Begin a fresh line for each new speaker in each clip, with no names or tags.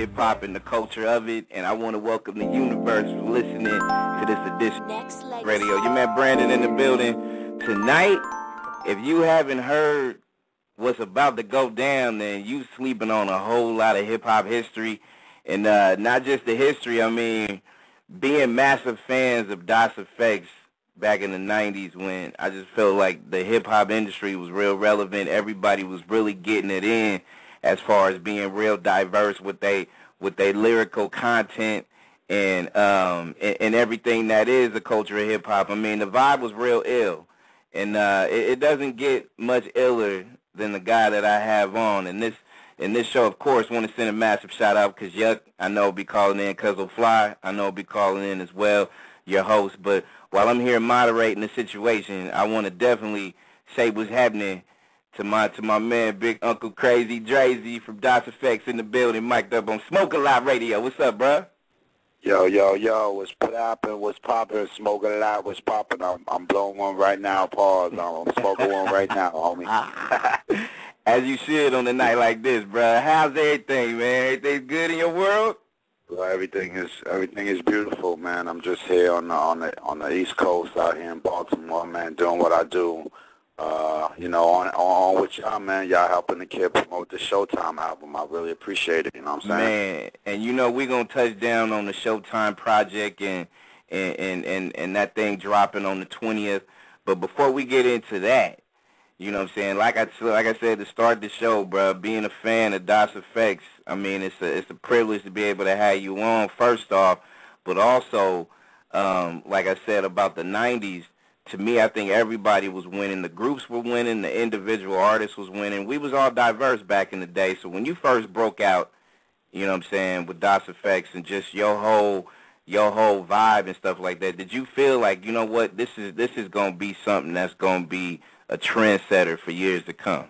hip-hop and the culture of it, and I want to welcome the universe for listening to this edition of Radio. Your man Brandon in the building. Tonight, if you haven't heard what's about to go down, then you sleeping on a whole lot of hip-hop history, and not just the history, I mean, being massive fans of DasEfx back in the 90s when I just felt like the hip-hop industry was real relevant. Everybody was really getting it in as far as being real diverse with they lyrical content and everything that is the culture of hip-hop. I mean, the vibe was real ill, and it doesn't get much iller than the guy that I have on. And this show, of course, want to send a massive shout-out because Yuck, I know, be calling in Cuzzle Fly. I know be calling in as well, your host. But while I'm here moderating the situation, I want to definitely say what's happening to my man, Big Uncle Crazy Drazy from DasEfx in the building, mic'd up on Smoke a Lot Radio. What's up, bruh?
Yo, what's poppin', Smoke a Lot, what's poppin'? I'm blowing one right now, pause. I'm smoking one right now, homie.
As you should on a night like this, bruh. How's everything, man? Everything good in your world?
Well, everything is beautiful, man. I'm just here on the East Coast out here in Baltimore, man, doing what I do. On with y'all, man. Y'all helping the kid promote the Showtime album. I really appreciate it, you know what I'm saying?
Man, and we're going to touch down on the Showtime project and that thing dropping on the 20th. But before we get into that, you know what I'm saying, like I said to start the show, bro, being a fan of DasEfx, I mean, it's a privilege to be able to have you on, first off, but also, like I said about the 90s, to me, I think everybody was winning. The groups were winning. The individual artists was winning. We was all diverse back in the day. So when you first broke out, you know what I'm saying, with DasEfx and just your whole vibe and stuff like that, did you feel like, you know what, this is going to be something that's going to be a trendsetter for years to come?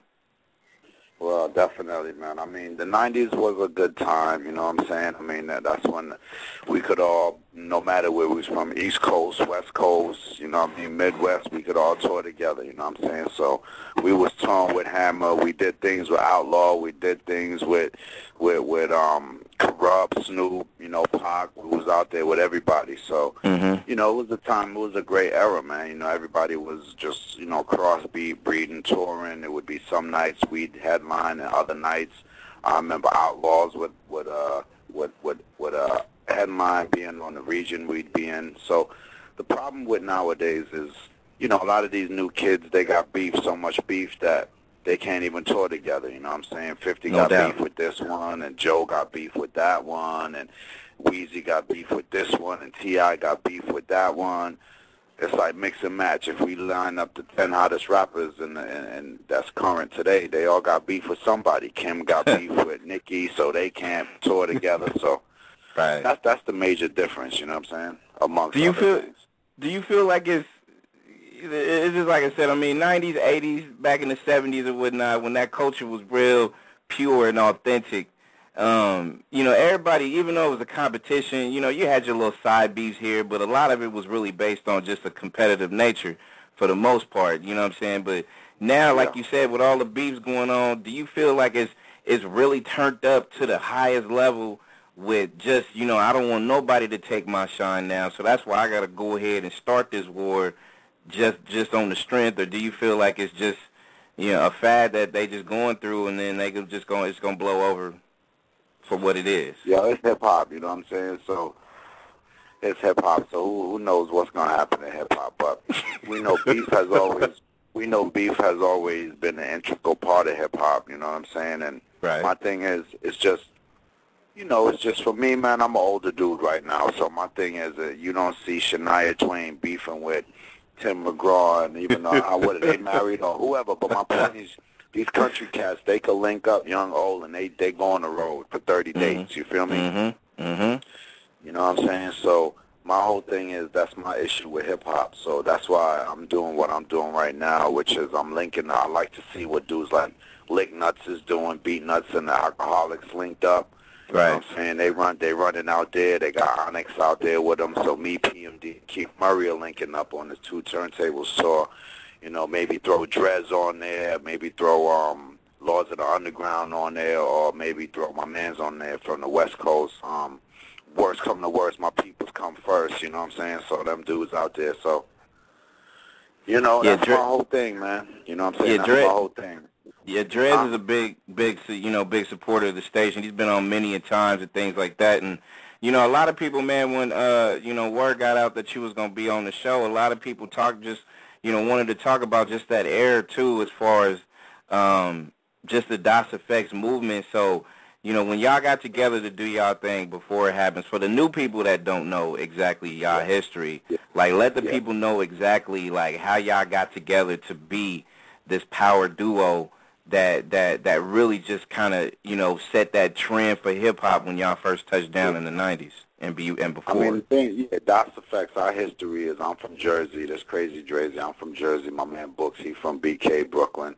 Well, definitely, man. I mean, the 90s was a good time, you know what I'm saying? I mean, that's when we could all, no matter where we was from, East Coast, West Coast, you know what I mean, Midwest, we could all tour together, you know what I'm saying? So we was touring with Hammer. We did things with Outlaw. We did things with Corrupt, Snoop, you know, Pac. We was out there with everybody. So, you know, it was a time, it was a great era, man. You know, everybody was just, you know, crossbeat, breeding, touring. It would be some nights we'd headline and other nights. I remember Outlaws with headline being on the region we'd be in. So the problem with nowadays is, you know, a lot of these new kids, they got beef, so much beef that they can't even tour together, you know what I'm saying? 50 got beef with this one, and Joe got beef with that one, and Weezy got beef with this one, and T.I. got beef with that one. It's like mix and match. If we line up the 10 hottest rappers and that's current today, they all got beef with somebody. Kim got beef with Nicki, so they can't tour together. So
right.
That's the major difference, you know what I'm saying, amongst other things.
Do you feel like it's just like I said, I mean, 90s, 80s, back in the 70s and whatnot, when that culture was real pure and authentic, you know, everybody, even though it was a competition, you know, you had your little side beefs here, but a lot of it was really based on just a competitive nature for the most part, you know what I'm saying? But now, like you said, with all the beefs going on, do you feel like it's really turned up to the highest level with just, you know, I don't want nobody to take my shine now, so that's why I got to go ahead and start this war just on the strength, or do you feel like it's just, you know, a fad that they just going through and then it's going to blow over for what it is?
Yeah, it's hip-hop, you know what I'm saying? So it's hip-hop, so who knows what's going to happen in hip-hop, but we know beef has always been an integral part of hip-hop, you know what I'm saying? And my thing is, it's just, you know, it's just for me, man, I'm an older dude right now, so my thing is that you don't see Shania Twain beefing with Tim McGraw, and even though whether they married or whoever, but my point is, these country cats, they could link up young, old, and they go on the road for 30 days, you feel me? You know what I'm saying? So my whole thing is, that's my issue with hip-hop, so that's why I'm doing what I'm doing right now, which is I'm linking, I like to see what dudes like Lick Nuts is doing, Beat Nuts and the Alcoholics linked up. You know what I'm saying? They running out there. They got Onyx out there with them. So me, PMD, Keith Murray are linking up on the 2 turntables. So, you know, maybe throw Drez on there. Maybe throw Laws of the Underground on there, or maybe throw my mans on there from the West Coast. Worst come to worst, my peoples come first, you know what I'm saying? So them dudes out there, so, you know, that's my whole thing, man. You know what I'm saying? That's my whole thing.
Yeah, Drez is a big supporter of the station. He's been on many a times and things like that. And, you know, a lot of people, man, when, word got out that you was going to be on the show, a lot of people wanted to talk about just that era, too, as far as just the DasEfx movement. So, you know, when y'all got together to do y'all thing before it happens, for the new people that don't know exactly y'all history, like, let the people know exactly, like, how y'all got together to be this power duo that really just kind of, you know, set that trend for hip-hop when y'all first touched down in the 90s and before.
I mean, the thing, DasEfx, our history is I'm from Jersey. That's Crazy Drazy. I'm from Jersey. My man Books, he from BK, Brooklyn.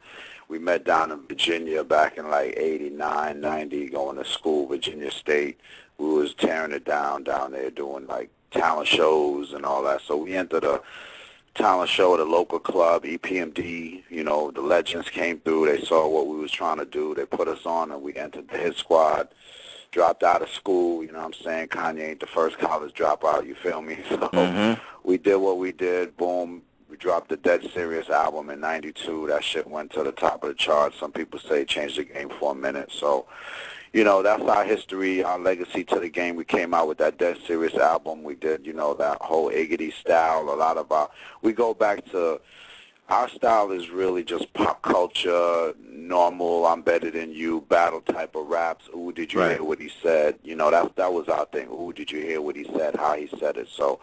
We met down in Virginia back in, like, 89, 90, going to school, Virginia State. We was tearing it down there doing, like, talent shows and all that. So we entered a talent show at a local club, EPMD. You know, the legends came through. They saw what we was trying to do. They put us on, and we entered the hit squad. Dropped out of school, you know what I'm saying? Kanye ain't the first college dropout, you feel me? So we did what we did. Boom. We dropped the Dead Serious album in 92. That shit went to the top of the charts. Some people say it changed the game for a minute. So, you know, that's our history, our legacy to the game. We came out with that Dead Serious album. We did, you know, that whole Iggity style. A lot of we go back to, our style is really just pop culture, normal, I'm better than you, battle type of raps. Ooh, did you hear what he said? You know, that was our thing. Ooh, did you hear what he said, how he said it? So,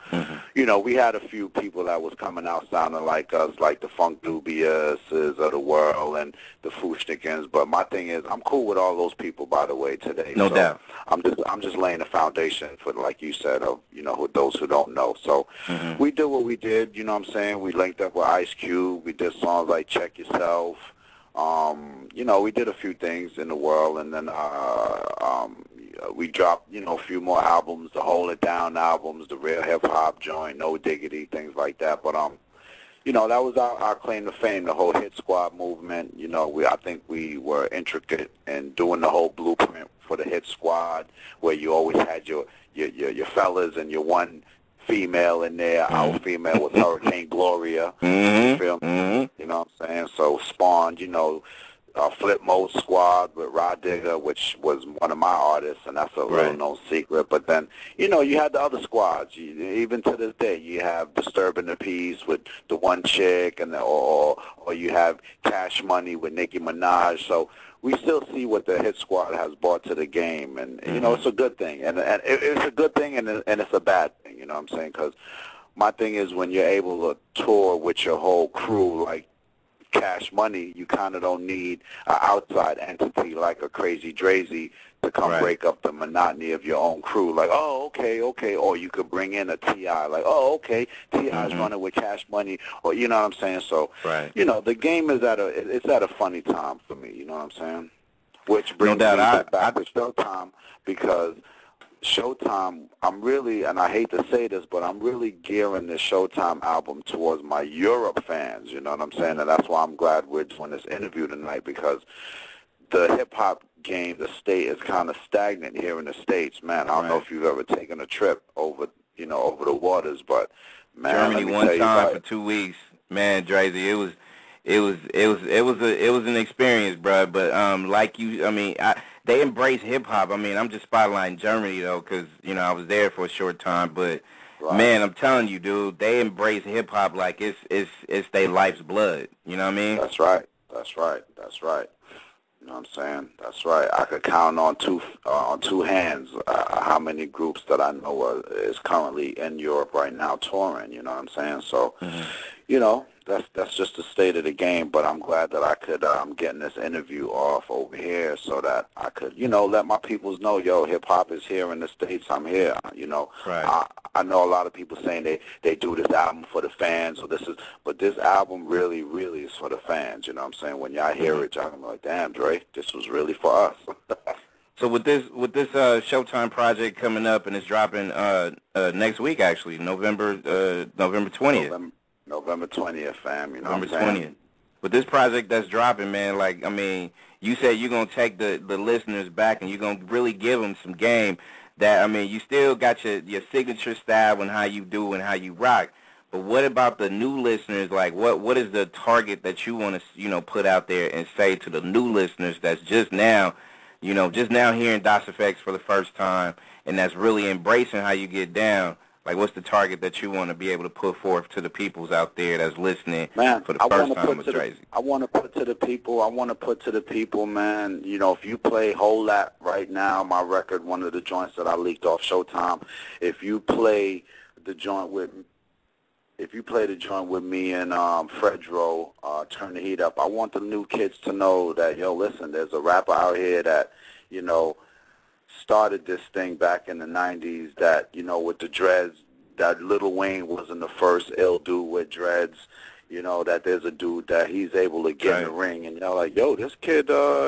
you know, we had a few people that was coming out sounding like us, like the Funk Dubiouses of the world and the Fushnikins. But my thing is, I'm cool with all those people, by the way, today.
No doubt.
I'm just laying the foundation for, like you said, of, you know, those who don't know. So we did what we did, you know what I'm saying? We linked up with Ice Cube. We did songs like Check Yourself. You know, we did a few things in the world, and then we dropped, you know, a few more albums, the Hold It Down albums, the Real Hip Hop joint, No Diggity, things like that. But you know, that was our claim to fame, the whole Hit Squad movement. You know, I think we were intricate in doing the whole blueprint for the Hit Squad, where you always had your fellas and your one female in there. Our female was Hurricane Gloria. You feel me? You know what I'm saying? So spawned, you know, Flip Mode Squad with Rod Digger, which was one of my artists, and that's a little known secret. But then, you know, you had the other squads. Even to this day, you have Disturbing the Peace with the one chick, and or you have Cash Money with Nicki Minaj. So we still see what the Hit Squad has brought to the game, and you know, it's a good thing, and it's a good thing, and it's a bad thing. You know what I'm saying? Because my thing is, when you're able to tour with your whole crew, like Cash Money, you kind of don't need an outside entity like a Crazy Drazy to come break up the monotony of your own crew. Like, oh, okay. Or you could bring in a T.I. Like, oh, okay, T.I.'s running with Cash Money. Or, you know what I'm saying? So, you know, the game is at a funny time for me. You know what I'm saying? Which brings me back to Showtime, because Showtime, I'm really, and I hate to say this, but I'm really gearing this Showtime album towards my Europe fans, you know what I'm saying? And that's why I'm glad we're doing this interview tonight, because the hip-hop game, the state, is kind of stagnant here in the States, man. I don't know if you've ever taken a trip over, you know, over the waters, but, man,
Germany one time for 2 weeks, man, Drazy, it was an experience, bro. But like you, I mean, they embrace hip hop. I mean, I'm just spotlighting Germany though, because you know I was there for a short time. But man, I'm telling you, dude, they embrace hip hop like it's their life's blood. You know what I mean?
That's right. You know what I'm saying? That's right. I could count on two hands how many groups that I know is currently in Europe right now touring. You know what I'm saying? So, you know, that's just the state of the game. But I'm glad that I could getting this interview off over here so that I could, you know, let my peoples know, yo, hip hop is here in the States. I'm here. You know, I know a lot of people saying they do this album for the fans, or but this album really is for the fans. You know what I'm saying? When y'all hear it, y'all gonna be like, damn, Dre, this was really for us.
So with this Showtime project coming up, and it's dropping next week, actually, November 20th.
November 20th, fam. You know
November
what I'm saying?
20th. With this project that's dropping, man, like, I mean, you said you're going to take the listeners back and you're going to really give them some game that, I mean, you still got your signature style and how you do and how you rock. But what about the new listeners? Like, what is the target that you want to, you know, put out there and say to the new listeners that's just now, you know, just now hearing DasEfx for the first time and that's really embracing how you get down? Like, what's the target that you want to be able to put forth to the peoples out there that's listening for the first time with Drazy?
I want to put to the people, man, you know, if you play Whole Lot right now, my record, one of the joints that I leaked off Showtime, if you play the joint with me and Fredro, Turn the Heat Up, I want the new kids to know that, yo, listen, there's a rapper out here that, you know, started this thing back in the 90s that, you know, with the dreads, that Lil Wayne wasn't the first ill dude with dreads, you know, that there's a dude that he's able to get in the ring, and you're like, yo, this kid,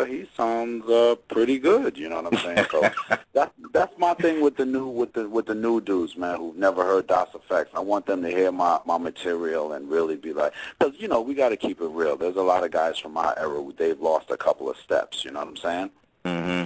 he sounds pretty good, you know what I'm saying? So that's my thing with the new dudes, man, who've never heard DasEfx. I want them to hear my material and really be like, because, you know, we got to keep it real. There's a lot of guys from our era, they've lost a couple of steps, you know what I'm saying?
Mm-hmm.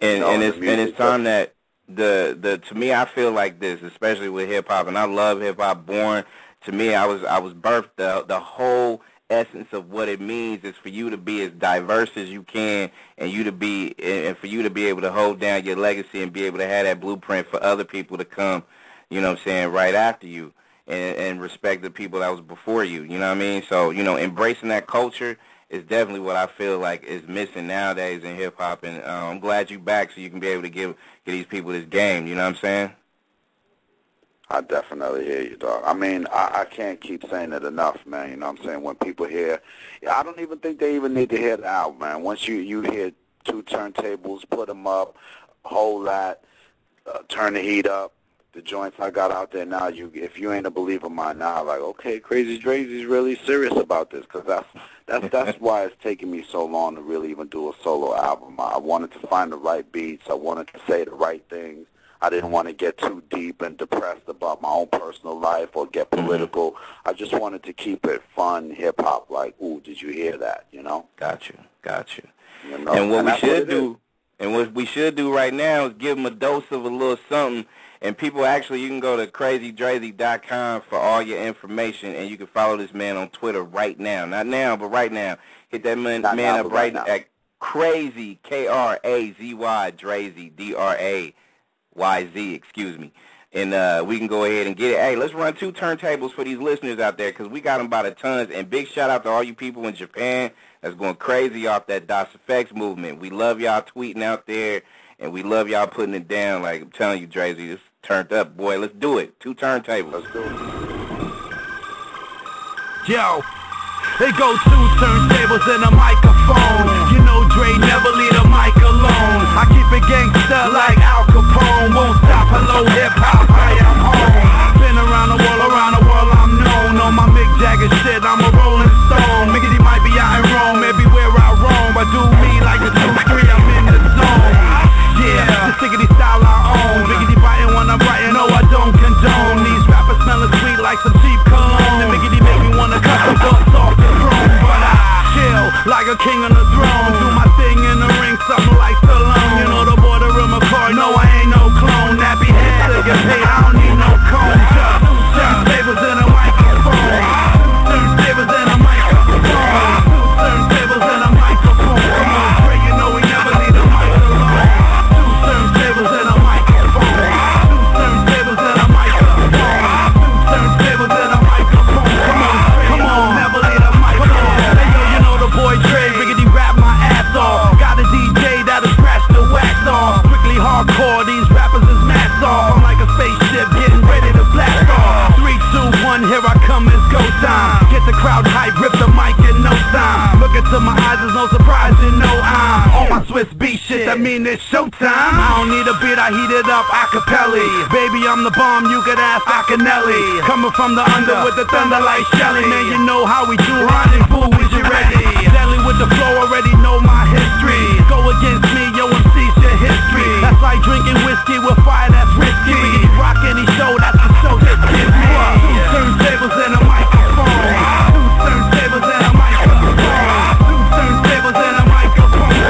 And it's time that to me, I feel like this, especially with hip hop, and I love hip hop. Born to me, I was birthed. The whole essence of what it means is for you to be as diverse as you can, and for you to be able to hold down your legacy and be able to have that blueprint for other people to come, you know what I'm saying, right after you, and respect the people that was before you. You know what I mean? So, you know, embracing that culture is definitely what I feel like is missing nowadays in hip-hop, and I'm glad you back so you can be able to give these people this game, you know what I'm saying?
I definitely hear you, dog. I mean, I can't keep saying it enough, man, you know what I'm saying? When people hear, I don't even think they even need to hear the album, man. Once you hear Two Turntables, Put 'Em Up, Whole Lot, Turn the Heat Up, the joints I got out there now, if you ain't a believer of mine now, like, okay, Crazy Drazy's really serious about this, because that's why it's taking me so long to really even do a solo album. I wanted to find the right beats. I wanted to say the right things. I didn't want to get too deep and depressed about my own personal life or get political. I just wanted to keep it fun, hip-hop, like, ooh, did you hear that, you know?
Got you.
You know?
And what we should do right now is give them a dose of a little something. And people, actually, you can go to crazydrazy.com for all your information, and you can follow this man on Twitter right now. Not now, but right now. Hit that man up right now at Crazy, K-R-A-Z-Y, Drazy, D-R-A-Y-Z, excuse me. And we can go ahead and get it. Hey, let's run 2 turntables for these listeners out there, because we got them by the tons. And big shout-out to all you people in Japan that's going crazy off that DasEfx movement. We love y'all tweeting out there, and we love y'all putting it down. Like I'm telling you, Drazy, it's turned up, boy. Let's do it. 2 turntables.
Let's do it.
Yo, they go 2 turntables and a microphone. You know Dre never leave a mic alone. I keep it gangsta like Al Capone. Won't stop, hello hip-hop, I am home. Been around the world, I'm known. On my Mick Jagger shit, I'm a rolling stone. Miggity might be out in Rome, everywhere I roam. But do me like a 2-3, I'm in the zone. Yeah, the stickity style I own. Biggity biting when I'm writing, no I don't condone. These rappers smelling sweet like some cheap cologne. And Biggity make me wanna cut some dust off the throne. But I chill like a king on the throne. Do my thing in the ring, something like Stallone. You know the border of my car, no I ain't no clone. Nappy head to get paid, I don't need no comb. Just turntables and a microphone. Turntables and a microphone. Turntables and a microphone. Come on, Dre, you know we never need a mic alone. Turntables and a microphone. 2 turntables and a microphone. 2 turntables and a microphone. Come on, never leave a mic alone. Hey yo, you know the boy Dre, Biggity rap my ass off. Got a DJ that'll scratch the wax off. Quickly hardcore, these rappers is mass off. I'm like a spaceship getting ready to blast off. 3, 2, 1, here I come, it's go time. Get the crowd hype, rip the mic in no time. Look into my eyes, there's no surprise, you know I'm on my Swiss beat shit, that mean it's showtime. I don't need a beat, I heat it up acapella. Baby, I'm the bomb, you could ask Akinelli. Coming from the under with the thunder like Shelly. Man, you know how we do, rendezvous, is you ready? Deadly with the flow, already know my history. Go against me, yo, MC's your history. That's like drinking whiskey with fire, that's risky. We rock any show, that's the show that gives me. 2 turntables and a microphone. 2 turntables and a microphone. 2 turntables and a microphone.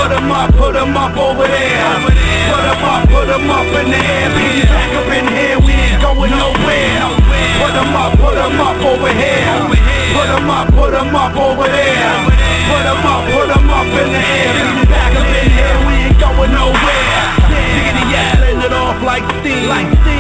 Put 'em up over there. Put 'em up in the air. Be back up in here, we ain't going nowhere. Put 'em up over here. Put 'em up over there. Put 'em up in the air. Be back up in here, we ain't going nowhere. Diggity yes, send it off like steam.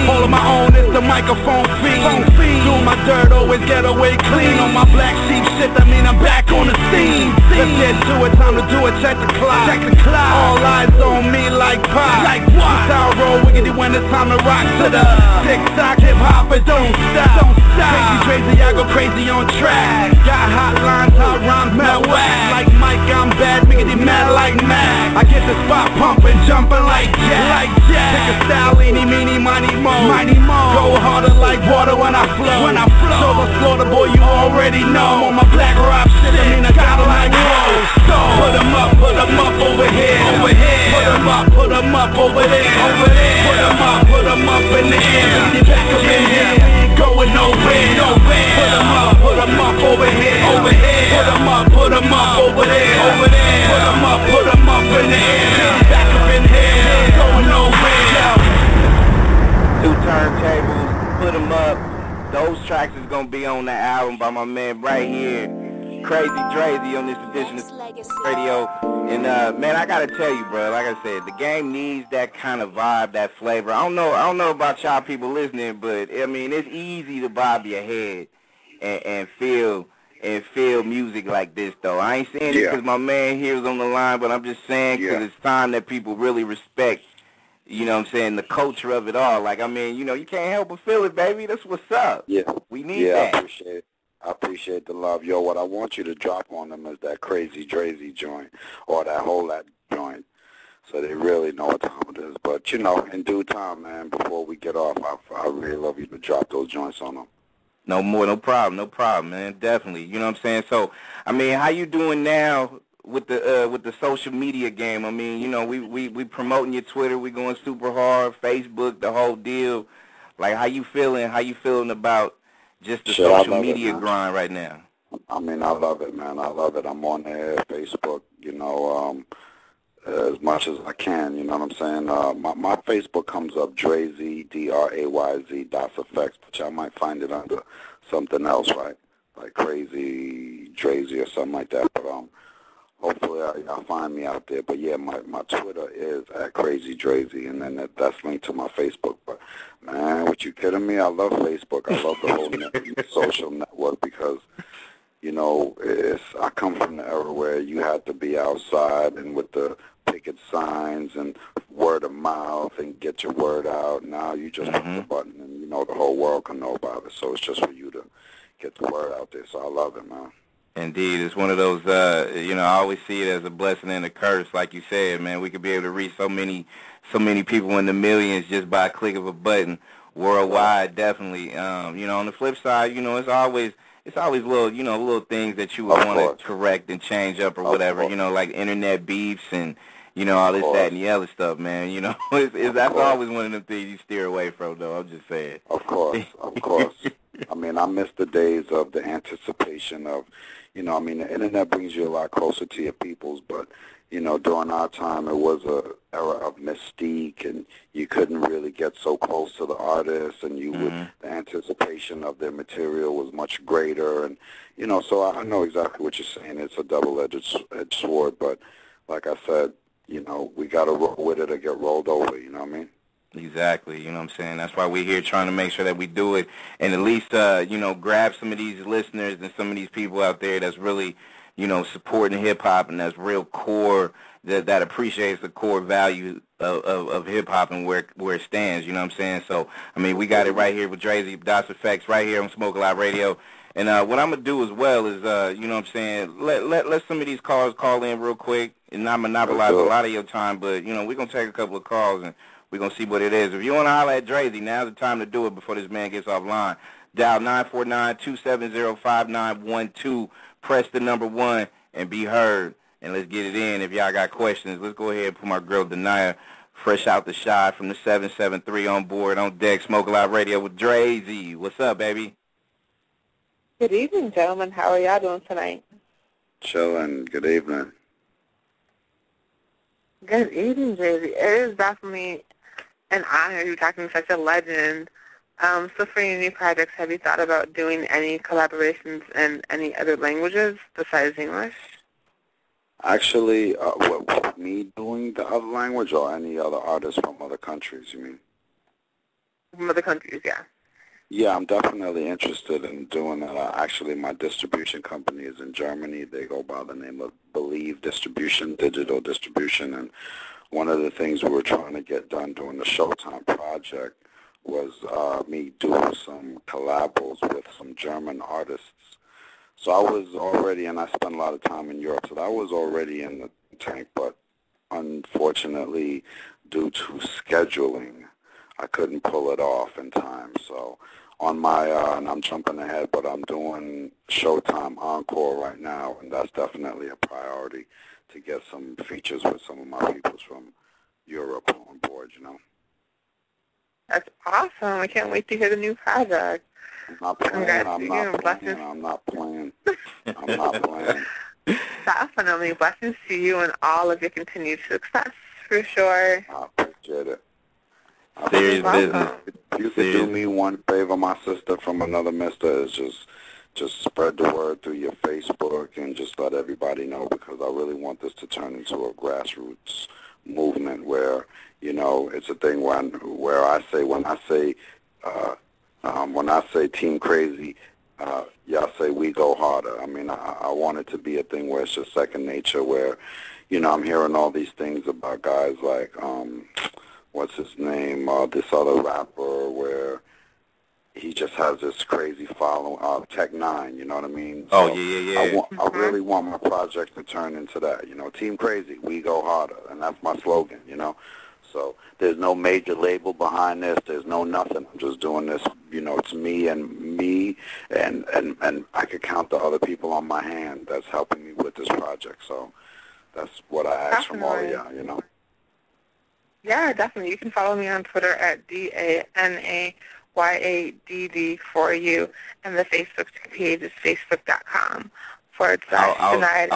All of my own, it's the microphone fiend. Do my dirt, always get away clean. On my black sheep shit, that mean I'm back on the scene. Let's get to it, time to do it, check the clock. All eyes on me like pop. Like what? Style roll wiggity when it's time to rock to the tick-tock hip-hop, it don't stop. Crazy Drazy, I go crazy on track. Got hotlines, hot rhymes, mad whack. Like Mike, I'm bad, miggity mad like Mac. I get the spot pumping, jumping like Jack. Pick a style, eeny, meeny, miny, mo. Go harder like water when I flow. So the slaughter, boy, you already know. On my black rock shit, I mean I got 'em like whoa. So put 'em up over here. Put 'em up over there. Put 'em up in the air. Be back up in here, we ain't going nowhere. Put 'em up over here. Put 'em up over there. Put 'em up in the air. Be back up in here, we ain't going nowhere.
2 turntables, put 'em up. Those tracks is gonna be on the album by my man right here, Crazy Drazy, on this edition of radio. And man, I gotta tell you, bro, like I said, the game needs that kind of vibe, that flavor. I don't know about y'all people listening, but I mean, it's easy to bob your head and feel music like this, though. I ain't saying it because my man here is on the line, but I'm just saying because it's time that people really respect, you know what I'm saying, the culture of it all. Like, I mean, you know, you can't help but feel it, baby. That's what's up.
Yeah.
We need that.
I appreciate the love. Yo, what I want you to drop on them is that Crazy Drazy joint or that joint, so they really know what time it is. But, you know, in due time, man, before we get off, I really love you to drop those joints on them.
No problem, man, definitely. You know what I'm saying? So, I mean, how you doing now with the social media game? I mean, you know, we promoting your Twitter, we going super hard, Facebook, the whole deal. Like, how you feeling about just the social media grind right now?
I mean, I love it, man. I love it. I'm on there, Facebook, you know, as much as I can, you know what I'm saying? My Facebook comes up Drazy, DRAYZ, DasEfx, which I might find it under something else, right? Like Crazy Drazy or something like that. But hopefully y'all find me out there. But yeah, my Twitter is at Crazy Drazy, and then that's linked to my Facebook. But man, what you kidding me? I love Facebook. I love the whole social network because, you know, I come from the era where you had to be outside and with the picket signs and word of mouth and get your word out. Now you just press the button and, you know, the whole world can know about it. So it's just for you to get the word out there. So I love it, man.
Indeed. It's one of those, you know, I always see it as a blessing and a curse. Like you said, man, we could be able to reach so many people in the millions just by a click of a button worldwide, definitely. You know, on the flip side, you know, it's always little, you know, little things that you would want to correct and change up or whatever, you know, like internet beefs and, you know, all this, that, and the other stuff, man. You know, that's always one of the things you steer away from, though. I'm just saying.
Of course. I mean, I miss the days of the anticipation of, you know, I mean, the internet brings you a lot closer to your peoples, but, you know, during our time, it was a era of mystique, and you couldn't really get so close to the artists, and you would, the anticipation of their material was much greater, and, you know, so I know exactly what you're saying. It's a double-edged sword, but like I said, you know, we got to roll with it or get rolled over, you know what I mean?
Exactly, you know what I'm saying? That's why we're here trying to make sure that we do it and at least, you know, grab some of these listeners and some of these people out there that's really, you know, supporting hip-hop and that's real core, that appreciates the core value of hip-hop and where it stands, you know what I'm saying? So, I mean, we got it right here with Drazy, DasEfx, right here on Smoke A Lot Radio. And what I'm going to do as well is, you know what I'm saying, let some of these callers call in real quick and not monopolize a lot of your time, but, you know, we're going to take a couple of calls and we're going to see what it is. If you want to holler at Drazy, now's the time to do it before this man gets offline. Dial 949-270-5912. Press the number 1 and be heard. And let's get it in. If y'all got questions, let's go ahead and put my girl Denia, fresh out the shot from the 773 on board on deck. Smoke A Lot Radio with Drazy. What's up, baby?
Good evening, gentlemen. How are y'all doing tonight?
Chilling. Good evening.
Good evening, Drazy. It is definitely an honor to be talking to such a legend. So for your new projects, have you thought about doing any collaborations in any other languages besides English?
Actually, what, me doing the other language or any other artists from other countries, you mean?
From other countries, yeah.
Yeah, I'm definitely interested in doing that. Actually, my distribution company is in Germany. They go by the name of Believe Distribution, digital distribution. And one of the things we were trying to get done during the Showtime project was me doing some collabos with some German artists. So I was already, and I spent a lot of time in Europe, so that was already in the tank. But unfortunately, due to scheduling, I couldn't pull it off in time. So on my, and I'm jumping ahead, but I'm doing Showtime Encore right now, and that's definitely a priority to get some features with some of my peoples from Europe on board, you know.
That's awesome. I can't wait to hear the new project.
I'm not playing. I'm not playing. I'm not playing.
Definitely. Blessings to you and all of your continued success, for sure.
I appreciate it.
Serious business.
If you could do me one favor, my sister from another mister, is just spread the word through your Facebook and just let everybody know, because I really want this to turn into a grassroots movement where, you know, it's a thing where I say, when I say Team Crazy, y'all say we go harder. I mean, I want it to be a thing where it's just second nature, where, you know, I'm hearing all these things about guys like, what's his name, this other rapper where he just has this crazy following, Tech Nine, you know what I mean? So
oh, yeah.
I really want my project to turn into that, you know, Team Crazy, we go harder, and that's my slogan, you know? So there's no major label behind this. There's no nothing. I'm just doing this, you know, it's me, and I could count the other people on my hand that's helping me with this project. So that's what I ask from all of y'all, you know.
Yeah, definitely. You can follow me on Twitter at DANAYADD for you, and the Facebook page is facebook.com/.
I'll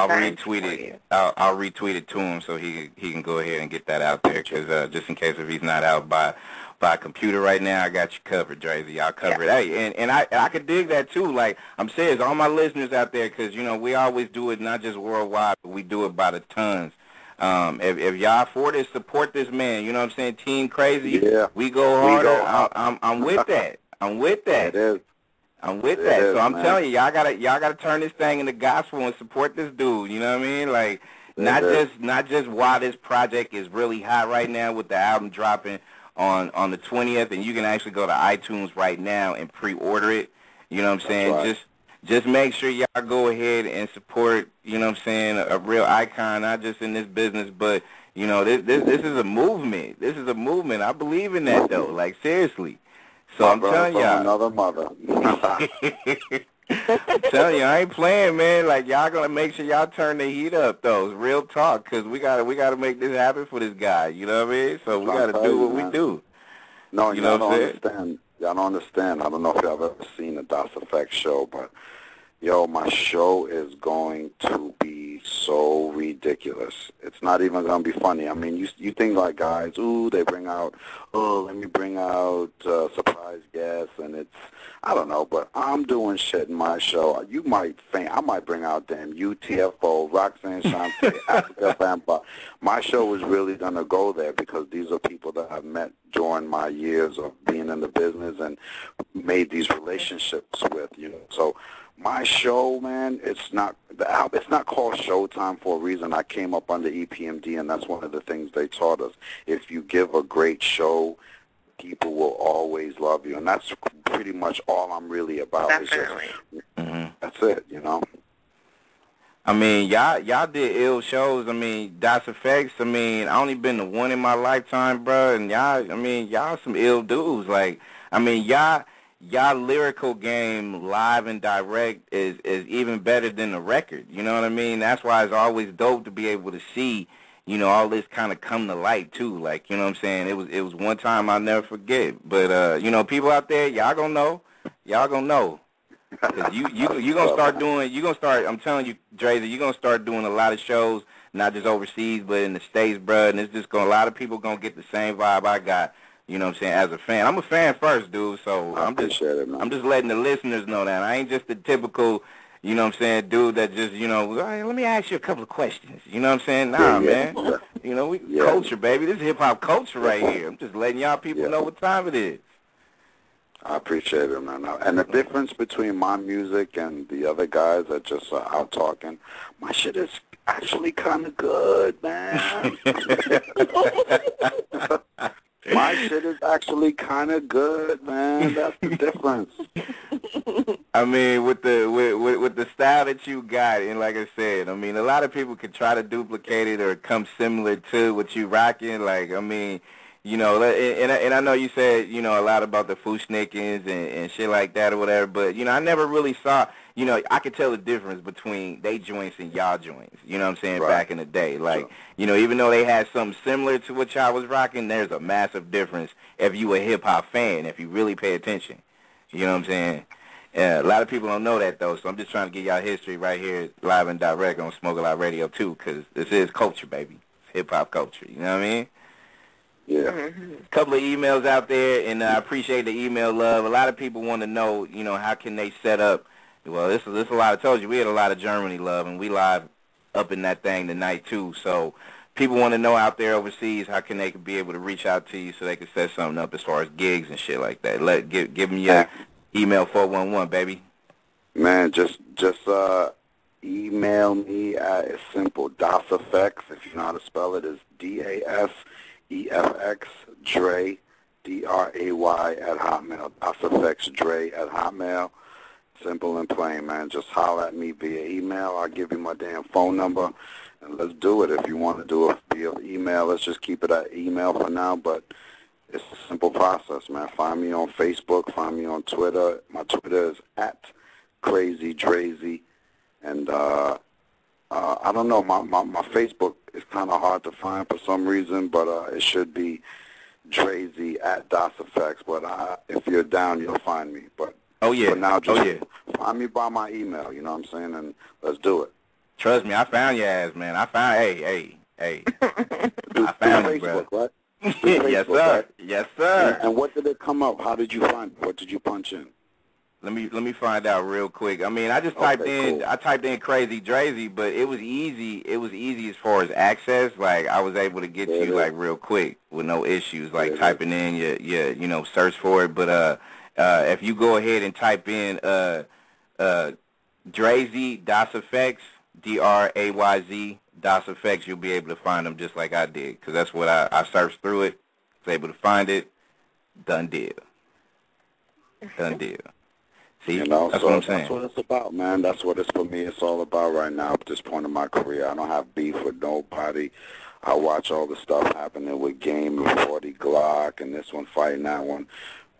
retweet it. I'll retweet it to him so he can go ahead and get that out there. Because just in case if he's not out by a computer right now, I got you covered, Drazy. I'll cover it. Hey, and I could dig that too. Like I'm serious, all my listeners out there, because you know we always do it not just worldwide, but we do it by the tons. If y'all for this, support this man. You know what I'm saying? Team Crazy.
Yeah.
We go harder. I'm with that. I'm with that.
It is.
I'm with that. So I'm telling you, y'all gotta turn this thing into gospel and support this dude. You know what I mean? Like not just why this project is really hot right now with the album dropping on the 20th, and you can actually go to iTunes right now and pre-order it. You know what I'm saying?
Right.
Just make sure y'all go ahead and support, you know what I'm saying, a real icon, not just in this business, but, you know, this is a movement. This is a movement. I believe in that, though. Like, seriously. So I'm telling y'all.
Another mother.
I'm telling you, I ain't playing, man. Like, y'all going to make sure y'all turn the heat up, though. It's real talk, because we gotta make this happen for this guy. You know what I mean? So we got to do what we do.
No,
you
know what I'm saying? Y'all don't understand. I don't know if y'all have ever seen a DasEfx show, but, yo, my show is going to be so ridiculous. It's not even going to be funny. I mean, you think like guys, ooh, they bring out, let me bring out surprise guests, and it's, I don't know, but I'm doing shit in my show. You might think, I might bring out them UTFO, Roxanne Shante, Africa Vampire. My show is really going to go there because these are people that I've met during my years of being in the business and made these relationships with, you know. So my show, man, it's not called Showtime for a reason. I came up under EPMD, and that's one of the things they taught us. If you give a great show, people will always love you, and that's pretty much all I'm really about.
Definitely.
That's it, you know.
I mean, y'all did ill shows. I mean, DasEfx, I mean, I only been to one in my lifetime, bro, and y'all some ill dudes. Like, I mean, y'all lyrical game live and direct is even better than the record. You know what I mean? That's why it's always dope to be able to see, you know, all this kind of come to light too. Like, you know what I'm saying? It was one time I'll never forget. But you know, people out there, y'all gonna know. Y'all gonna know. Cause you gonna start doing. I'm telling you, Drazy, you're gonna start doing a lot of shows. not just overseas, but in the States, bro. And it's just a lot of people gonna get the same vibe I got. You know what I'm saying? As a fan, I'm a fan first, dude. So I'm just letting the listeners know that I ain't just the typical, you know what I'm saying, dude that just, you know, hey, let me ask you a couple of questions. You know what I'm saying? Nah, man. You know, we culture, baby. This is hip hop culture right here. I'm just letting y'all people know what time it is.
I appreciate it, man. And the difference between my music and the other guys that just are out talking, my shit is actually kind of good, man. My shit is actually kind of good, man. That's the difference.
I mean, with the style that you got, and like I said, I mean, a lot of people could try to duplicate it or come similar to what you rocking. Like, I mean, you know, and I know you said, you know, a lot about the Fushnikins and shit like that or whatever, but, you know, I never really saw, you know, I could tell the difference between they joints and y'all joints, you know what I'm saying, back in the day. Like, you know, even though they had something similar to what y'all was rocking, there's a massive difference if you a hip-hop fan, if you really pay attention. You know what I'm saying? A lot of people don't know that, though, so I'm just trying to get y'all history right here live and direct on Smoke A Lot Radio, too, because this is culture, baby. Hip-hop culture, you know what I mean?
Yeah.
A couple of emails out there, and I appreciate the email love. A lot of people want to know, you know, how can they set up. Well, this is a lot. I told you we had a lot of Germany love, and we live up in that thing tonight, too. So people want to know out there overseas how can they be able to reach out to you so they can set something up as far as gigs and shit like that. Give them your email 411, baby.
Man, just email me at, it's simple, DasEfx. If you know how to spell it, is DasEfx, Dre, D-R-A-Y at Hotmail. DasEfx, Dre at Hotmail. Simple and plain, man. Just holler at me via email. I'll give you my damn phone number, and let's do it. If you want to do it via email, let's just keep it at email for now, but it's a simple process, man. Find me on Facebook. Find me on Twitter. My Twitter is at Crazy Drazy, and I don't know, my Facebook is kind of hard to find for some reason, but it should be Drazy at DasEfx, but if you're down, you'll find me. But for now, just find me by my email, you know what I'm saying, and let's do it.
Trust me, I found your ass, man. I found, hey. I found you, bro.
Right?
Yes, sir. Right? Yes, sir.
And what did it come up? How did you find it? What did you punch in?
Let me find out real quick. I mean, I just typed in Crazy Drazy, but it was easy. It was easy as far as access. Like, I was able to get you like real quick with no issues. Like typing in your you know, search for it. But if you go ahead and type in Drazy DasEfx, DRAYZ DasEfx, you'll be able to find them just like I did, because that's what I searched through it, was able to find it. Done deal. See,
you know,
that's what I'm saying.
That's what it's about, man. That's what it's for me. It's all about right now at this point in my career. I don't have beef with nobody. I watch all the stuff happening with Game and 40 Glock and this one fighting that one.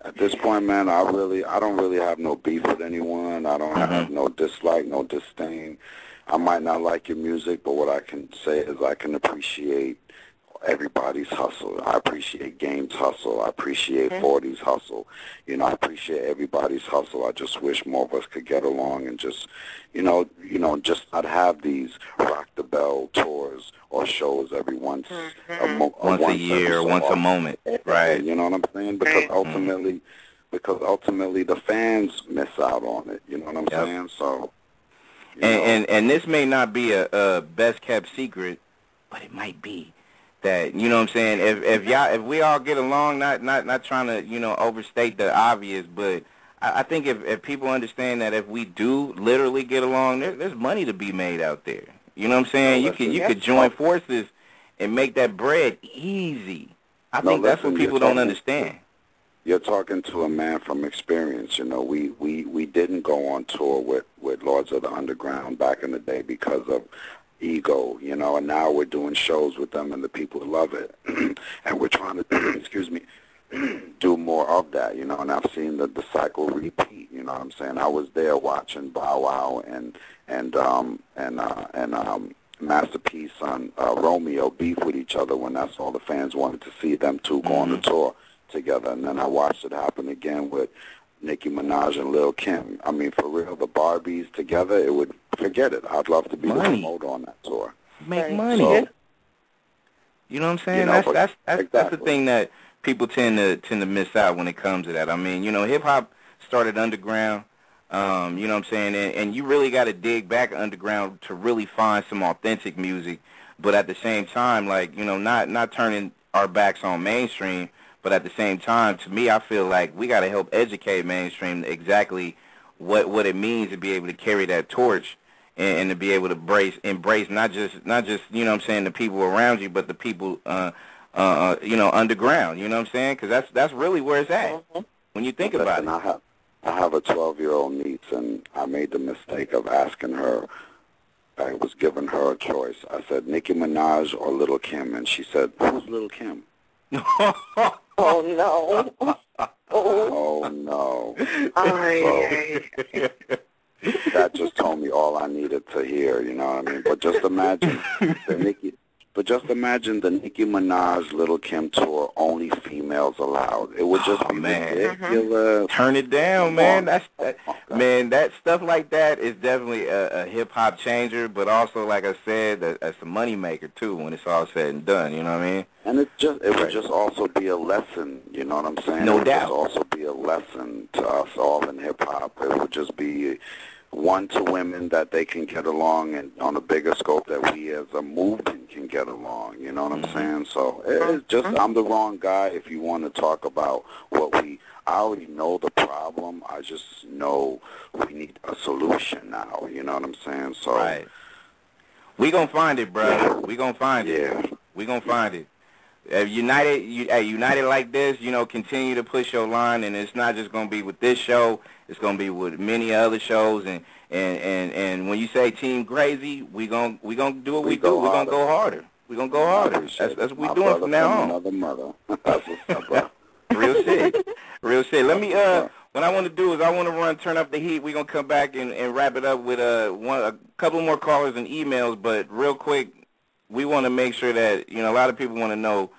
At this point, man, I don't really have no beef with anyone. I don't have no dislike, no disdain. I might not like your music, but what I can say is I can appreciate everybody's hustle. I appreciate Game's hustle. I appreciate 40's hustle. You know, I appreciate everybody's hustle. I just wish more of us could get along and just, you know, just not have these Rock the Bell tours or shows every once a
year, once a moment, right?
You know what I'm saying? Because ultimately the fans miss out on it. You know what I'm saying? So.
And this may not be a best kept secret, but it might be. That, you know what I'm saying, if we all get along, not trying to, you know, overstate the obvious, but I think if people understand that if we do literally get along, there's money to be made out there. You know what I'm saying? You could join forces and make that bread easy. I think that's what people don't understand.
You're talking to a man from experience. You know, we didn't go on tour with Lords of the Underground back in the day because of ego, you know, and now we're doing shows with them and the people love it. And we're trying to, do more of that, you know, and I've seen the cycle repeat, you know what I'm saying? I was there watching Bow Wow and Masterpiece on Romeo beef with each other when that's all the fans wanted to see them two go on the tour together. And then I watched it happen again with Nicki Minaj and Lil Kim. I mean, for real, the Barbies together, forget it. I'd love to be the promoter on that tour.
make money.
So,
you know what I'm saying? That's the thing that people tend to miss out when it comes to that. I mean, hip hop started underground. You know what I'm saying? And you really got to dig back underground to really find some authentic music. But at the same time, like, not turning our backs on mainstream. But at the same time, to me, I feel like we got to help educate mainstream exactly what it means to be able to carry that torch and to be able to embrace not just you know what I'm saying, the people around you, but the people underground. You know what I'm saying? Because that's really where it's at when you think about it.
I have a 12-year-old niece, and I made the mistake of asking her. I was giving her a choice. I said Nicki Minaj or Lil' Kim, and she said, "Who's Lil' Kim?"
Oh no!
Oh no! That just told me all I needed to hear. You know what I mean? But just imagine the Nicki Minaj Lil' Kim tour, only females allowed. It would just be ridiculous.
Turn it down, man. Man, that stuff like that is definitely a hip hop changer, but also, like I said, that's a money maker too when it's all said and done. You know what I mean?
And it would just also be a lesson. You know what I'm saying?
No doubt.
It would just also be a lesson to us all in hip hop. It would just be one to women that they can get along, and on a bigger scope that we as a movement can get along. You know what I'm saying? So it's just I'm the wrong guy if you want to talk about I already know the problem. I just know we need a solution now. You know what I'm saying? So
right. We gonna find it, bro. We gonna find it.
Yeah.
We gonna find it. United like this, continue to push your line, and it's not just gonna be with this show. It's gonna be with many other shows, and when you say Team Crazy, we gonna do what we do. We're gonna go harder. We're gonna go harder. That's what we're doing from now on.
Another mother. That's what's up, bro.
Real shit. Let me what I want to do is I want to turn up the heat. We're gonna come back and wrap it up with a couple more callers and emails, but real quick, we want to make sure that a lot of people want to know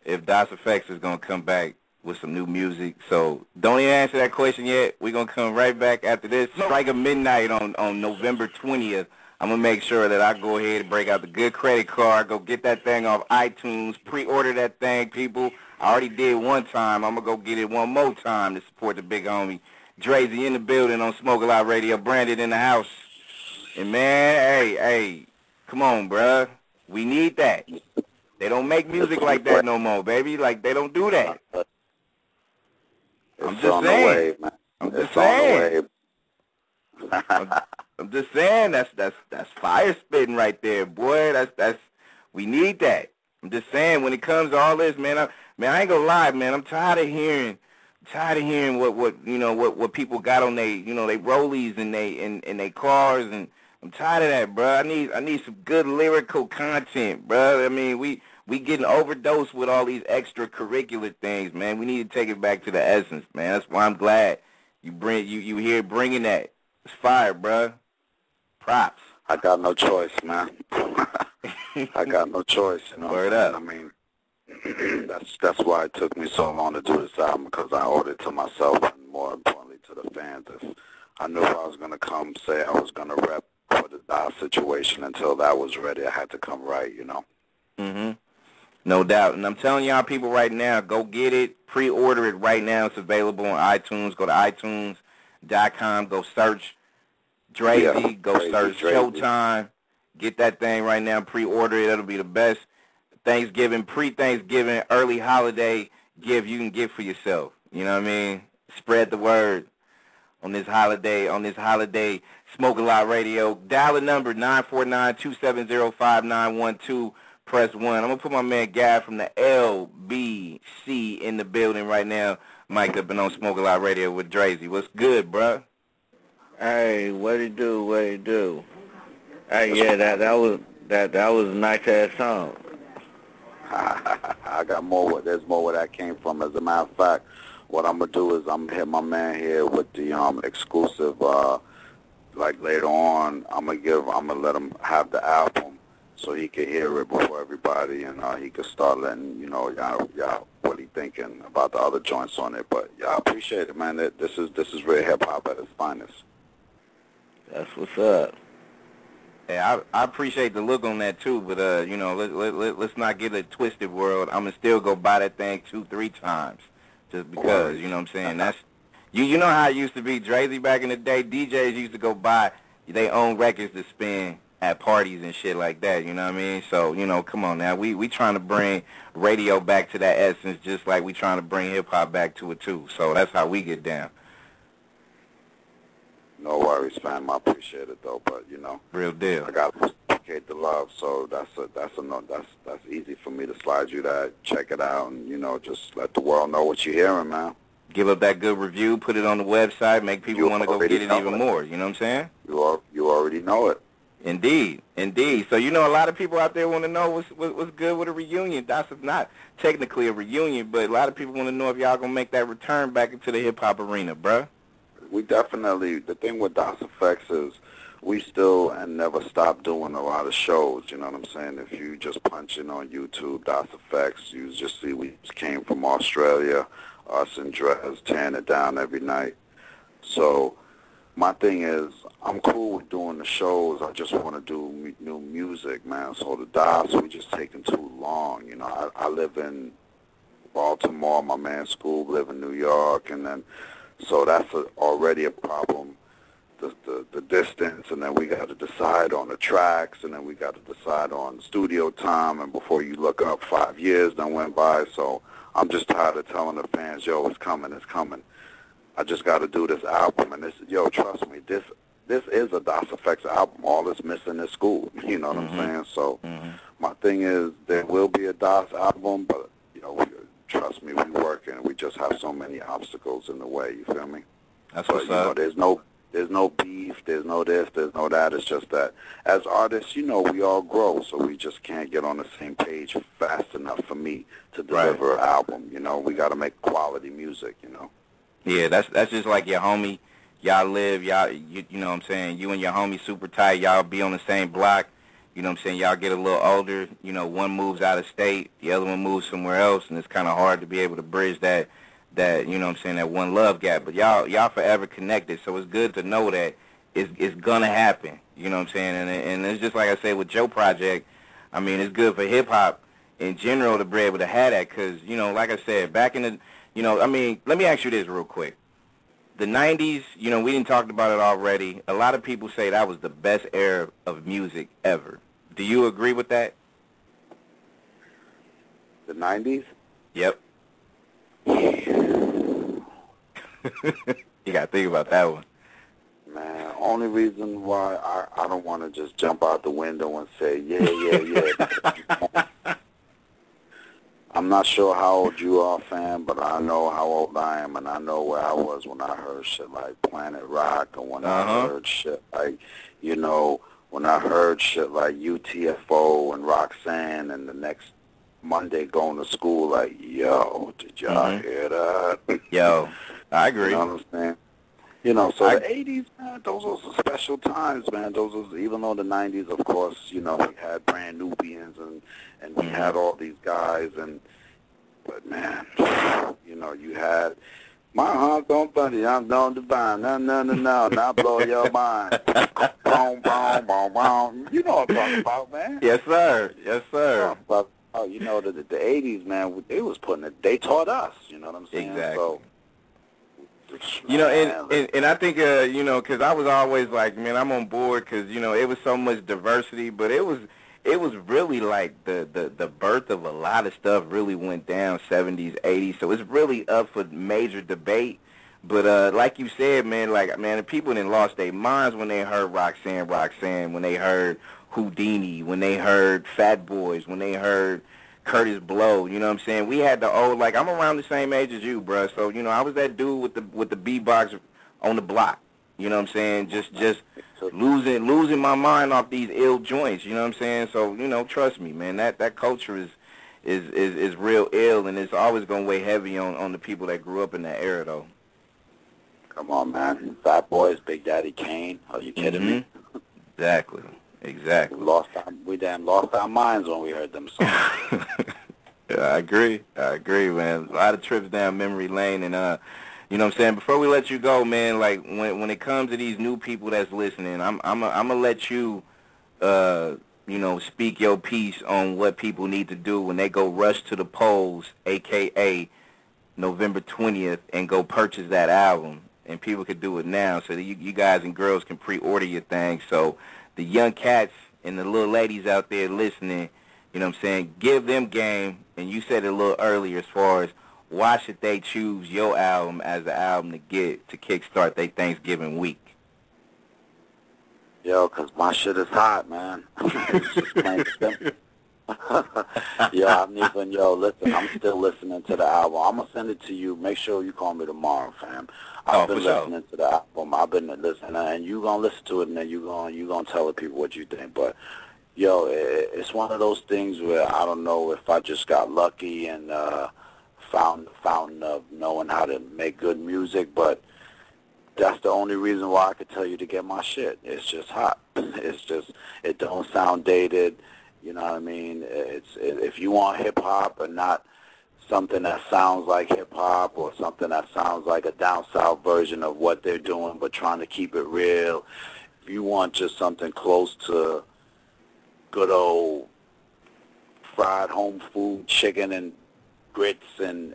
if DasEfx is gonna come back with some new music. So don't even answer that question yet. We're going to come right back after this. Strike of midnight on November 20th. I'm going to make sure that I go ahead and break out the good credit card, go get that thing off iTunes, pre-order that thing, people. I already did one time. I'm going to go get it one more time to support the big homie. Drazy in the building on Smoke A Lot Radio, Branded in the house. And, man, hey, come on, bruh. We need that. They don't make music like that no more, baby. Like, they don't do that. I'm just saying. I'm just saying. That's fire spitting right there, boy. That's we need that. I'm just saying. When it comes to all this, man, I ain't gonna lie, man. I'm tired of hearing what people got on they they rollies and they cars, and I'm tired of that, bro. I need some good lyrical content, bro. I mean, we getting overdosed with all these extracurricular things, man. We need to take it back to the essence, man. That's why I'm glad you here bringing that. It's fire, bro. Props.
I got no choice, man. I got no choice.
Word up.
I mean, that's why it took me so long to do this album, because I owed it to myself and, more importantly, to the fans. If I knew I was going to come say I was going to rep for the DAS situation until that was ready. I had to come right,
Mm-hmm. No doubt. And I'm telling y'all people right now, go get it. Pre-order it right now. It's available on iTunes. Go to iTunes.com. Go search Drazy. Go search Drazy. Showtime. Get that thing right now. Pre-order it. It'll be the best Thanksgiving, pre-Thanksgiving, early holiday gift you can get for yourself. You know what I mean? Spread the word on this holiday. Smoke A Lot Radio. Dial the number 949-270-5912. Press 1. I'm going to put my man Guy from the LBC in the building right now. Mic'd up and on Smoke A Lot Radio with Drazy. What's good, bruh?
Hey, what it do? Hey, yeah, that was a nice-ass song.
I got more. There's more where that came from. As a matter of fact, what I'm going to do is I'm going to hit my man here with the exclusive, like later on, I'm going to let him have the album, so he could hear it before everybody, and he could start letting y'all what he thinking about the other joints on it. But I appreciate it, man. This is real hip hop at its finest.
That's what's up.
Yeah, I appreciate the look on that too, but you know, let's not get a twisted world. I'm gonna still go buy that thing 2-3 times, just because. You know what I'm saying? That's you know how it used to be, Drazy, back in the day. DJs used to go buy their own records to spin at parties and shit like that. You know what I mean? So you know, come on now, we trying to bring radio back to that essence, just like we trying to bring hip hop back to it too. So that's how we get down.
No worries, fam. I appreciate it though, but you know,
real deal.
I got to appreciate the love, so that's easy for me to slide you that. Check it out, and you know, just let the world know what you're hearing, man.
Give up that good review, put it on the website, make people want to go get it even more. You know what I'm saying?
You already know it.
Indeed, indeed. So you know, a lot of people out there want to know what's good with a reunion. That's not technically a reunion, but a lot of people want to know if y'all gonna make that return back into the hip hop arena, bruh.
We definitely, the thing with DasEfx is we still and never stop doing a lot of shows, you know what I'm saying? If you just punch in on YouTube, DasEfx, you just see we just came from Australia, us and Drez tearing it down every night. So my thing is, I'm cool with doing the shows. I just want to do new music, man. So the Das, we just taking too long. You know, I live in Baltimore, my man's school live in New York, and then so that's already a problem, the distance, and then we got to decide on the tracks, and then we got to decide on studio time, and before you look up, 5 years done went by, so I'm just tired of telling the fans, yo, it's coming, it's coming. I just got to do this album, and this, yo, trust me, this is a DasEfx album. All that's missing is school, you know what I'm saying? So my thing is, there will be a Das album, but, you know, trust me, we working. We just have so many obstacles in the way. You feel me?
That's
but
what's up.
There's no beef. There's no this. There's no that. It's just that as artists, you know, we all grow, so we just can't get on the same page fast enough for me to deliver an album. You know, we got to make quality music. You know.
Yeah, that's just like your homie. Y'all live. You know what I'm saying? You and your homie super tight. Y'all be on the same block. You know what I'm saying? Y'all get a little older. You know, one moves out of state, the other one moves somewhere else, and it's kind of hard to be able to bridge that, you know what I'm saying, that one love gap. But y'all forever connected, so it's good to know that it's going to happen. You know what I'm saying? And it's just like I said with Joe Project, I mean, it's good for hip-hop in general to be able to have that because, you know, like I said, back in the, you know, I mean, let me ask you this real quick. The 90s, you know, we didn't talk about it already. A lot of people say that was the best era of music ever. Do you agree with that?
The 90s?
Yep. You got to think about that one.
Man, only reason why I don't want to just jump out the window and say, yeah. I'm not sure how old you are, fam, but I know how old I am, and I know where I was when I heard shit like Planet Rock, or when I heard shit like, you know, when I heard shit like UTFO and Roxanne, and the next Monday going to school, like, yo, did y'all hear that?
Yo, I agree.
You know what I'm saying? You know, so the 80s, man, those were some special times, man. Those was, even though the 90s, of course, you know, we had Brand Nubians and we had all these guys, but man, you know, you had my heart don't funny, I'm don't divine, no, now blow your mind. Boom, boom, boom, boom. You know what I'm talking about, man.
Yes, sir. Yes, sir.
But you know, the 80s, man, they taught us. You know what I'm saying?
Exactly.
So,
you know, and I think, you know, because I was always like, man, I'm on board because, you know, it was so much diversity, but it was really like the birth of a lot of stuff really went down 70s, 80s, so it's really up for major debate. But like you said, man, the people done lost their minds when they heard Roxanne, when they heard Houdini, when they heard Fat Boys, when they heard Curtis Blow, you know what I'm saying? We had the old, like, I'm around the same age as you, bruh, so, you know, I was that dude with the beatbox on the block, you know what I'm saying? Just losing my mind off these ill joints, you know what I'm saying? So, you know, trust me, man, that culture is real ill, and it's always going to weigh heavy on the people that grew up in that era, though.
Come on, man. Fat Boys, Big Daddy Kane. Are you kidding me?
Exactly.
We damn lost our minds when we heard them songs.
Yeah, I agree, man. A lot of trips down memory lane, and you know what I'm saying? Before we let you go, man, like when it comes to these new people that's listening, I'm gonna let you you know, speak your piece on what people need to do when they go rush to the polls, a.k.a. November 20th, and go purchase that album. And people could do it now, so that you guys and girls can pre-order your thing. So the young cats and the little ladies out there listening, you know what I'm saying, give them game. And you said it a little earlier as far as why should they choose your album as the album to get to kickstart their Thanksgiving week?
Yo, 'cause my shit is hot, man. It's just plain and simple. Listen, I'm still listening to the album. I'm going to send it to you. Make sure you call me tomorrow, fam. I've been listening to the album. I've been listening, and you going to listen to it, and then you going to tell the people what you think. But, yo, it's one of those things where I don't know if I just got lucky and found the fountain of knowing how to make good music, but that's the only reason why I could tell you to get my shit. It's just hot. It don't sound dated. You know what I mean? If you want hip-hop and not something that sounds like hip-hop or something that sounds like a down south version of what they're doing but trying to keep it real, if you want just something close to good old fried home food, chicken and grits and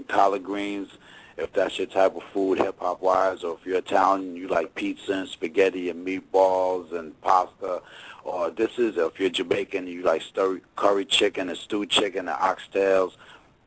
collard greens, if that's your type of food, hip-hop-wise, or if you're Italian, you like pizza and spaghetti and meatballs and pasta, or if you're Jamaican, you like curry chicken and stewed chicken and oxtails,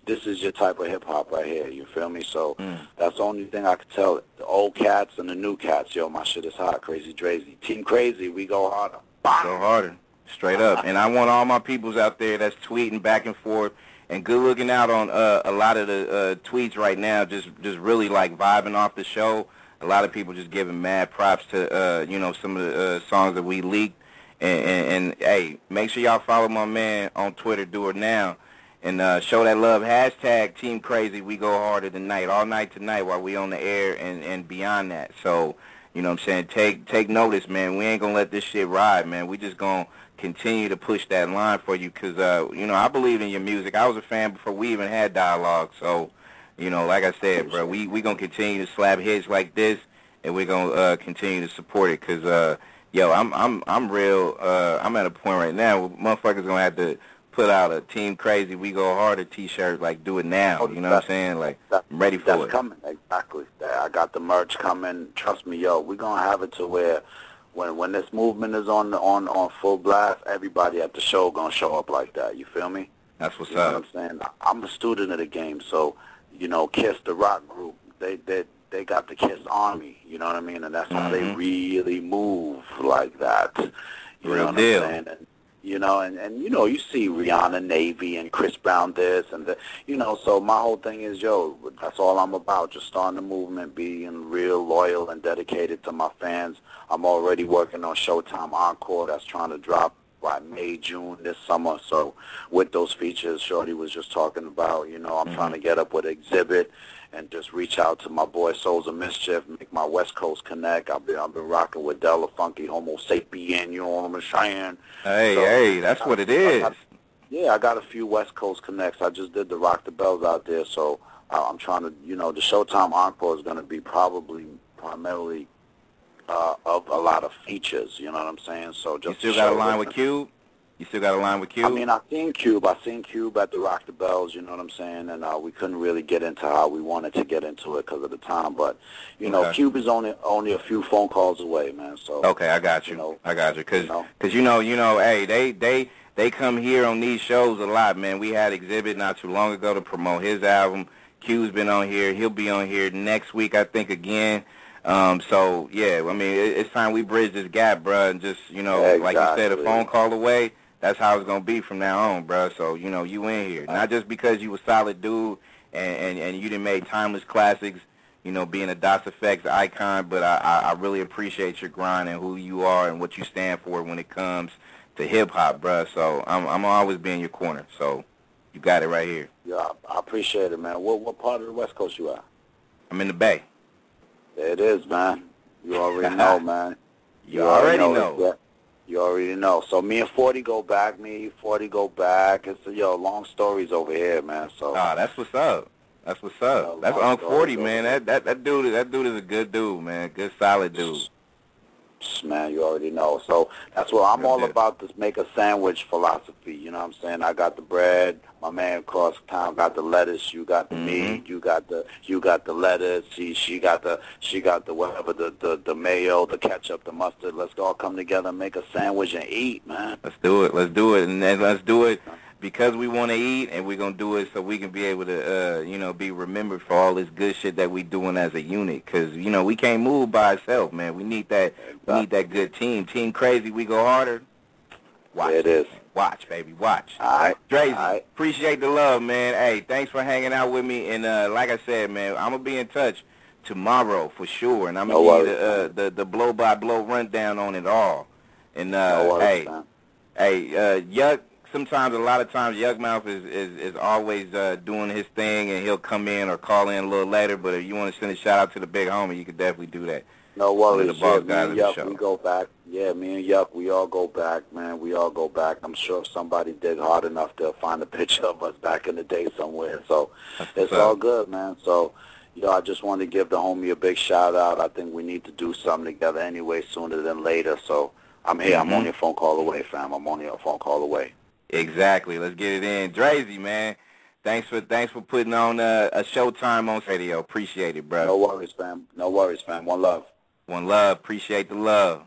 this is your type of hip-hop right here, you feel me? So that's the only thing I could tell the old cats and the new cats. Yo, my shit is hot, Crazy Drazy. Team Crazy, we go harder.
Go harder, straight up. And I want all my peoples out there that's tweeting back and forth, and good looking out on a lot of the tweets right now, just really like vibing off the show. A lot of people just giving mad props to you know, some of the songs that we leaked. And hey, make sure y'all follow my man on Twitter, do it now, and show that love. Hashtag Team Crazy, we go harder tonight, all night tonight while we on the air and beyond that. So, you know what I'm saying, take notice, man. We ain't gonna let this shit ride, man. We just gonna continue to push that line for you, because, you know, I believe in your music. I was a fan before we even had dialogue. So, you know, like I said, bro, we going to continue to slap hits like this, and we're going to continue to support it, because, yo, I'm real, I'm at a point right now where motherfuckers going to have to put out a Team Crazy, We Go Harder t-shirt, like, do it now, you know what I'm saying? Like, I'm ready for it.
That's coming, exactly. I got the merch coming. Trust me, yo, we're going to have it to where when this movement is on full blast, everybody at the show gonna show up like that. You feel me?
That's what's
up.
You
know what I'm saying? I'm a student of the game, so you know, Kiss the rock group, they got the Kiss Army. You know what I mean? And that's how they really move like that. You know what
deal.
I'm saying? And, you know, and you know, you see Rihanna, Navy, and Chris Brown this and that. You know, so my whole thing is, yo, that's all I'm about, just starting the movement, being real loyal and dedicated to my fans. I'm already working on Showtime Encore. That's trying to drop by May, June this summer. So with those features Shorty was just talking about, you know, I'm trying to get up with Exhibit and just reach out to my boy Souls of Mischief, make my West Coast connect. I've been rocking with Della Funky, Homo Sapien, you know what I'm saying?
Hey, that's what it is.
I got a few West Coast connects. I just did the Rock the Bells out there, so I'm trying to, you know, the Showtime Encore is going to be primarily of a lot of features, you know what I'm saying? So just
you still got a line with Cube? You still got a line with Cube?
I mean, I seen Cube at the Rock the Bells, you know what I'm saying? And we couldn't really get into how we wanted to get into it because of the time. But, you know, Cube is only a few phone calls away, man. So
okay, I got you. I got you. Because you know, hey, they come here on these shows a lot, man. We had Exhibit not too long ago to promote his album. Cube's been on here. He'll be on here next week, I think, again. So, yeah, I mean, it's time we bridge this gap, bro, and just, you know, like you said, a phone call away, that's how it's going to be from now on, bro. So, you know, you in here. Not just because you a solid dude and you done made timeless classics, you know, being a DasEfx icon, but I really appreciate your grind and who you are and what you stand for when it comes to hip-hop, bro. So I'm always be in your corner. So you got it right here.
Yeah, I appreciate it, man. What part of the West Coast you at?
I'm in the Bay.
There it is, man. You already know, man.
You already know.
You already know. So me and 40 go back. It's long stories over here, man. So
that's what's up. That's what's up. That's on 40, man. That dude is a good dude, man. Good solid dude.
Man, you already know. So that's what I'm all about, this make a sandwich philosophy. You know what I'm saying? I got the bread. My man across town got the lettuce. You got the meat. You got the lettuce. She got the whatever, the mayo, the ketchup, the mustard. Let's all come together and make a sandwich and eat, man.
Let's do it. Let's do it. And then let's do it because we want to eat, and we're going to do it so we can be able to, you know, be remembered for all this good shit that we doing as a unit. Because, you know, we can't move by ourselves, man. We need that good team. Team Crazy, we go harder. Watch.
There it is.
Watch, baby. Watch.
All right.
Drazy,
all right.
Appreciate the love, man. Hey, thanks for hanging out with me. And like I said, man, I'm going to be in touch tomorrow for sure. And I'm going to give you the blow-by-blow rundown on it all. And, Yuck, sometimes, a lot of times, Yuck Mouth is always doing his thing, and he'll come in or call in a little later. But if you want to send a shout-out to the big homie, you can definitely do that.
No worries.
Me and
Yuck, we go back. Yeah, me and Yuck, we all go back, man. We all go back. I'm sure if somebody dig hard enough, they'll find a picture of us back in the day somewhere. So it's all good, man. So, you know, I just want to give the homie a big shout-out. I think we need to do something together anyway sooner than later. So I'm here. I'm only a phone call away, fam. I'm only a phone call away.
Exactly. Let's get it in. Drazy, man. Thanks for putting on a Showtime on radio. Appreciate it, bro.
No worries, fam. No worries, fam. One love.
One love. Appreciate the love.